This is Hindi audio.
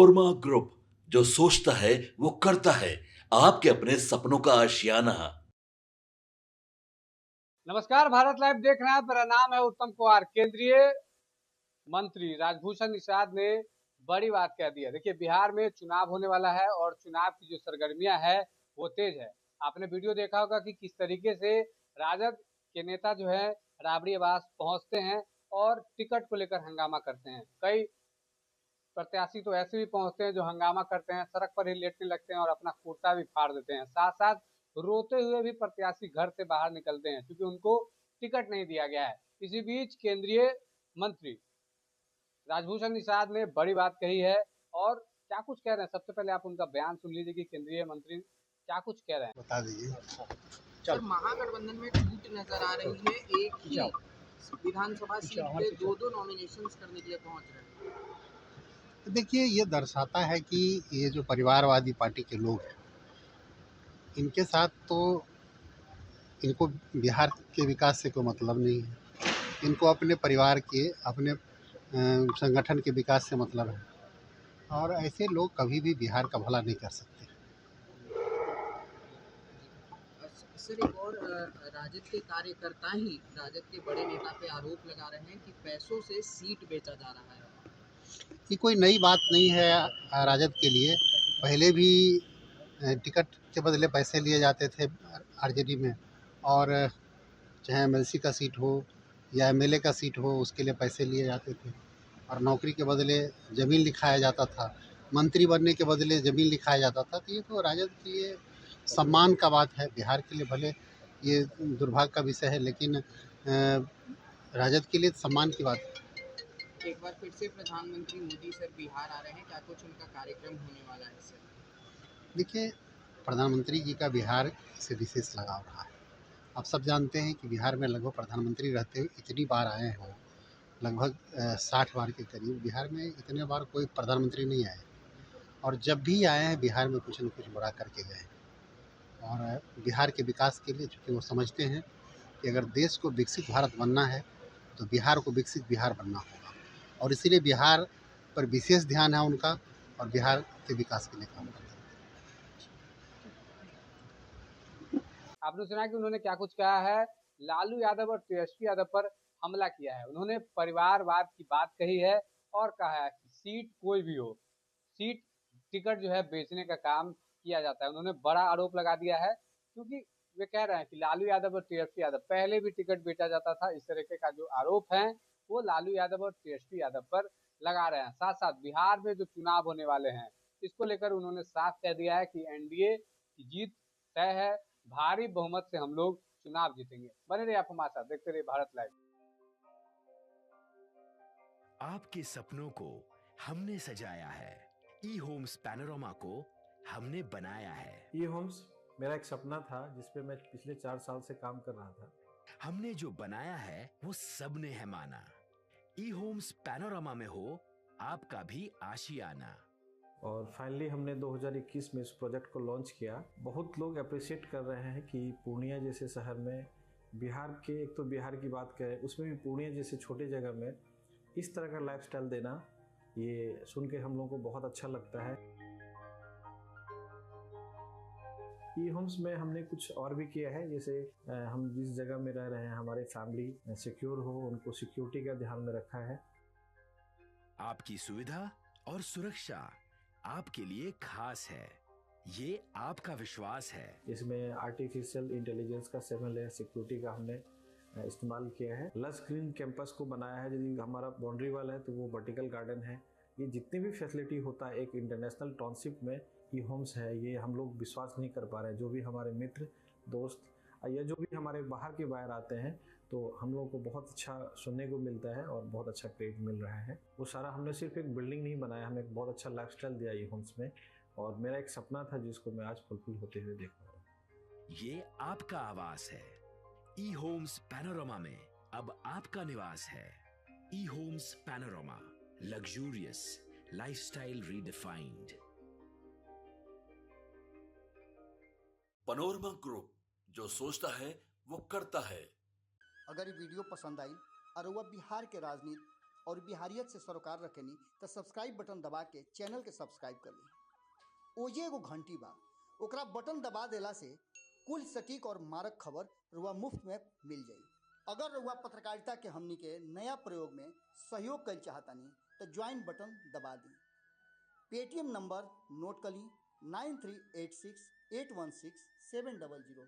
पनोरमा ग्रुप, जो सोचता है वो करता है। आपके अपने सपनों का आशियाना। नमस्कार, भारत लाइव देख रहे हैं। मेरा नाम है उत्तम कुमार। केंद्रीय मंत्री राजभूषण निषाद ने बड़ी बात कह दी है। देखिए, बिहार में चुनाव होने वाला है और चुनाव की जो सरगर्मियां है वो तेज है। आपने वीडियो देखा होगा कि किस तरीके से राजद के नेता जो है राबड़ी आवास पहुंचते हैं और टिकट को लेकर हंगामा करते हैं। कई प्रत्याशी तो ऐसे भी पहुंचते हैं जो हंगामा करते हैं, सड़क पर ही लेटने लगते हैं और अपना कुर्ता भी फाड़ देते हैं। साथ साथ रोते हुए भी प्रत्याशी घर से बाहर निकलते हैं क्योंकि उनको टिकट नहीं दिया गया है। इसी बीच केंद्रीय मंत्री राजभूषण निषाद ने बड़ी बात कही है और क्या कुछ कह रहे हैं। सबसे पहले आप उनका बयान सुन लीजिए कि केंद्रीय मंत्री क्या कुछ कह रहे हैं। बता दीजिए। सर, महागठबंधन में टूट नजर आ रही है। एक ही विधानसभा सीट पे दो नॉमिनेशंस करने के लिए पहुंच रहे हैं। तो देखिए, ये दर्शाता है कि ये जो परिवारवादी पार्टी के लोग हैं, इनके साथ तो इनको बिहार के विकास से कोई मतलब नहीं है। इनको अपने परिवार के, अपने संगठन के विकास से मतलब है, और ऐसे लोग कभी भी बिहार का भला नहीं कर सकते। सर, एक और राजद के कार्यकर्ता ही राजद के बड़े नेता पे आरोप लगा रहे हैं कि पैसों से सीट बेचा जा रहा है। ये कोई नई बात नहीं है राजद के लिए। पहले भी टिकट के बदले पैसे लिए जाते थे आरजेडी में, और चाहे एमएलसी का सीट हो या एमएलए का सीट हो, उसके लिए पैसे लिए जाते थे, और नौकरी के बदले ज़मीन लिखाया जाता था, मंत्री बनने के बदले ज़मीन लिखाया जाता था। तो ये तो राजद के लिए सम्मान का बात है। बिहार के लिए भले ये दुर्भाग्य का विषय है, लेकिन राजद के लिए सम्मान की बात है। एक बार फिर से प्रधानमंत्री मोदी सर बिहार आ रहे हैं, क्या कुछ उनका कार्यक्रम होने वाला है सर? देखिए, प्रधानमंत्री जी का बिहार से विशेष लगाव रहा है। आप सब जानते हैं कि बिहार में लगभग प्रधानमंत्री रहते हुए इतनी बार आए हों, लगभग 60 बार के करीब। बिहार में इतने बार कोई प्रधानमंत्री नहीं आए, और जब भी आए हैं बिहार में कुछ न कुछ बड़ा करके गए हैं। और बिहार के विकास के लिए, चूँकि वो समझते हैं कि अगर देश को विकसित भारत बनना है तो बिहार को विकसित बिहार बनना होगा, और इसीलिए बिहार पर विशेष ध्यान है उनका, और बिहार के विकास के लिए काम करते हैं। आपने सुना कि उन्होंने क्या कुछ कहा है। लालू यादव और तेजस्वी यादव पर हमला किया है। उन्होंने परिवारवाद की बात कही है और कहा है कि सीट कोई भी हो, सीट टिकट जो है बेचने का काम किया जाता है। उन्होंने बड़ा आरोप लगा दिया है क्योंकि वे कह रहे हैं कि लालू यादव और तेजस्वी यादव पहले भी टिकट बेचा जाता था। इस तरीके का जो आरोप है वो लालू यादव और तेजस्वी यादव पर लगा रहे हैं। साथ साथ बिहार में जो चुनाव होने वाले हैं इसको लेकर उन्होंने साफ कह दिया है कि एनडीए की जीत तय है, भारी बहुमत से हम लोग चुनाव जीतेंगे। बने रहिए आप हमारे साथ, देखते रहिए भारत लाइव। आपके सपनों को हमने सजाया है, ई होम्स पैनोरमा को हमने बनाया है। ई होम्स मेरा एक सपना था जिसपे मैं पिछले 4 साल से काम कर रहा था। हमने जो बनाया है वो सबने है माना। ई होम्स पैनोरमा में हो आपका भी आशियाना। और फाइनली हमने 2021 में इस प्रोजेक्ट को लॉन्च किया। बहुत लोग अप्रिशिएट कर रहे हैं कि पूर्णिया जैसे शहर में, बिहार के, एक तो बिहार की बात करें उसमें भी पूर्णिया जैसे छोटे जगह में इस तरह का लाइफस्टाइल देना, ये सुन के हम लोगों को बहुत अच्छा लगता है। ई होम्स में हमने कुछ और भी किया है, जैसे हम जिस जगह में रह रहे हैं हमारे फैमिली सिक्योर हो, उनको सिक्योरिटी का ध्यान में रखा है। आपकी सुविधा और सुरक्षा आपके लिए खास है, ये आपका विश्वास है। इसमें आर्टिफिशियल इंटेलिजेंस का 7 लेयर सिक्योरिटी का हमने इस्तेमाल किया है। लस ग्रीन कैंपस को बनाया है। यदि हमारा बाउंड्री वाल है तो वो वर्टिकल गार्डन है। ये जितनी भी फैसिलिटी होता है एक इंटरनेशनल टाउनशिप में ई होम्स है, ये हम लोग विश्वास नहीं कर पा रहे हैं। जो भी हमारे मित्र, दोस्त या जो भी हमारे बाहर के बाहर आते हैं तो हम लोगों को बहुत अच्छा सुनने को मिलता है और बहुत अच्छा क्रेडिट मिल रहा है। वो सारा हमने सिर्फ एक बिल्डिंग नहीं बनाया, हमें एक बहुत अच्छा लाइफस्टाइल दिया ई होम्स में, और मेरा एक सपना था जिसको मैं आज फुलफिल होते हुए देख रहा हूँ। ये आपका आवास है। ई होम्स पैनोरमा में अब आपका निवास है। E homes panorama, luxurious lifestyle redefined. Panorama group, जो सोचता है वो करता है। अगर ये वीडियो पसंद आई और वह बिहार के राजनीति और बिहारियत से सरोकार रखेनी तो सब्सक्राइब बटन दबा के चैनल के सब्सक्राइब कर ली। ओजे एगो घंटी बा, ओकरा बटन दबा देला से कुल सटीक और मारक खबर रुआ मुफ्त में मिल जाई। अगर रुआ पत्रकारिता के हमनी के नया प्रयोग में सहयोग कर चाहतानी तो ज्वाइन बटन दबा दी। पेटीएम नंबर नोट कर ली 9386816700।